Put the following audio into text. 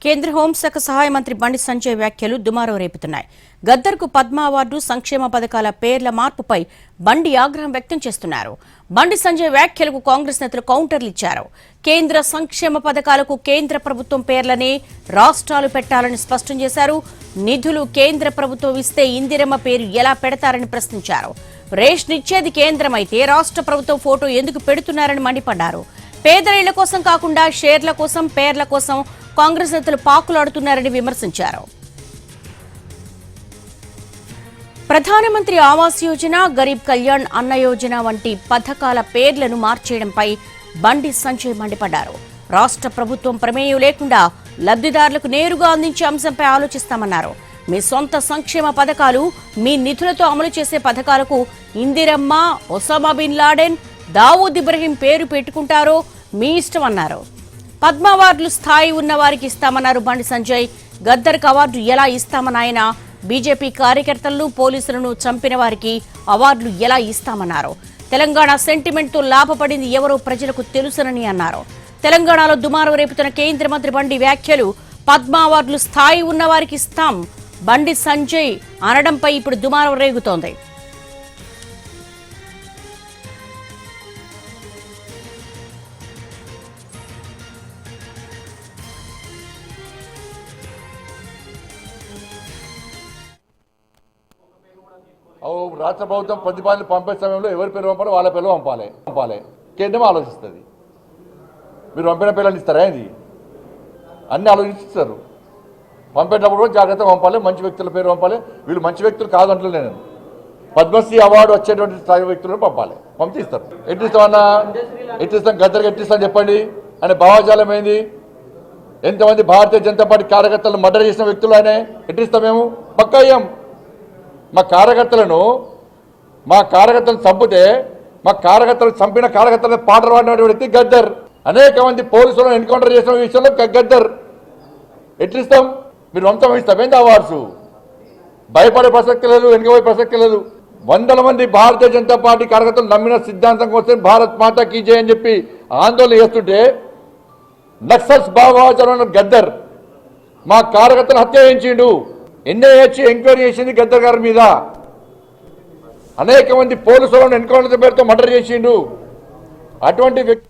కేంద్ర హోంశాఖ సహాయ మంత్రి బండి సంజయ్ వ్యాఖ్యలు దుమారం రేపుతున్నాయి. గద్దర్కు పద్మ అవార్డు, సంక్షేమ పథకాల పేర్ల మార్పుపై బండి ఆగ్రహం వ్యక్తం చేస్తున్నారు. బండి సంజయ్ వ్యాఖ్యలకు కాంగ్రెస్ నేతలు కౌంటర్లు ఇచ్చారు. కేంద్ర సంక్షేమ పథకాలకు కేంద్ర ప్రభుత్వం పేర్లనే రాష్ట్రాలు పెట్టాలని స్పష్టం చేశారు. నిధులు కేంద్ర ప్రభుత్వం ఇస్తే ఇందిరమ్మ పేరు ఎలా పెడతారని ప్రశ్నించారు. రేషన్ ఇచ్చేది కేంద్రం అయితే రాష్ట్ర ప్రభుత్వం ఫోటో ఎందుకు పెడుతున్నారని మండిపడ్డారు. పేదల ఇళ్ల కోసం కాకుండా షేర్ల కోసం, పేర్ల కోసం కాంగ్రెస్ నేతలు పాకులాడుతున్నారని విమర్శించారు. ప్రధానమంత్రి ఆవాస్ యోజన, గరీబ్ కళ్యాణ్ అన్న యోజన వంటి పథకాల పేర్లను మార్చేయడంపై బండి సంజయ్ మండిపడ్డారు. రాష్ట్ర ప్రభుత్వం ప్రమేయం లేకుండా లబ్ధిదారులకు నేరుగా అందించే అంశంపై ఆలోచిస్తామన్నారు. మీ సొంత సంక్షేమ పథకాలు, మీ నిధులతో అమలు చేసే పథకాలకు Indiramma, Osama bin Laden, Dawood Ibrahim పేరు పెట్టుకుంటారో మీ ఇష్టం అన్నారు. పద్మ అవార్డులు స్థాయి ఉన్న వారికి ఇస్తామన్నారు బండి సంజయ్. గద్దర్కు అవార్డు ఎలా ఇస్తామని ఆయన బీజేపీ కార్యకర్తలను, పోలీసులను చంపిన వారికి అవార్డులు ఎలా ఇస్తామన్నారు. తెలంగాణ సెంటిమెంట్తో లాభపడింది ఎవరో ప్రజలకు తెలుసునని అన్నారు. తెలంగాణలో దుమారం రేపుతున్న కేంద్ర మంత్రి బండి వ్యాఖ్యలు పద్మ అవార్డులు స్థాయి ఉన్న వారికి ఇస్తాం బండి సంజయ్ అనడంపై ఇప్పుడు దుమారం రేగుతోంది. రాష్ట్ర ప్రభుత్వం ప్రతిపాదనలు పంపే సమయంలో ఎవరి పేరు పంపాలో వాళ్ళ పేరు పంపాలి కేంద్రం ఆలోచిస్తుంది. మీరు పంపిన పేర్లను ఇస్తారా? ఇది అన్ని ఆలోచిస్తారు. పంపేటప్పుడు కూడా జాగ్రత్తగా పంపాలి, మంచి వ్యక్తుల పేరు పంపాలి. వీళ్ళు మంచి వ్యక్తులు కాదంటలే, నేను పద్మశ్రీ అవార్డు వచ్చేటువంటి స్థాయి వ్యక్తులను పంపాలి, పంపిస్తారు. ఎట్టిస్తామన్నా ఎట్టిస్తాం, గద్దరికి ఎట్టిస్తాం చెప్పండి అనే భావజాలం ఏంది? ఎంతమంది భారతీయ జనతా పార్టీ కార్యకర్తలను మర్డర్ చేసిన వ్యక్తులు ఆయన ఎట్టిస్తాం? మేము పక్కా అయ్యాం. మా కార్యకర్తలను చంపితే మా కార్యకర్తలు చంపిన కార్యకర్తలను పాటలు పాడిన వ్యక్తి గద్దర్. అనేక మంది పోలీసులను ఎన్కౌంటర్ చేసిన విషయంలో గద్దర్. ఎట్లిస్తాం? మీరు వంతం ఇస్తాం ఏంది అవార్డ్స్? భయపడే ప్రసక్తి లేదు, వెనుకపోయే ప్రసక్తి లేదు. వందల మంది భారతీయ జనతా పార్టీ కార్యకర్తలు నమ్మిన సిద్ధాంతం కోసం భారత్ మాతా కీ జై అని చెప్పి ఆందోళన చేస్తుంటే నక్సల్స్ భావజాలం గద్దర్ మా కార్యకర్తలు హత్య చేయించిండు. ఎన్ఐఏ ఎంక్వైరీ చేసింది గద్దర్ గారి మీద. అనేక మంది పోలీసులను ఎన్కౌంటర్ పేరుతో మర్డర్ చేసిండు. అటువంటి వ్యక్తి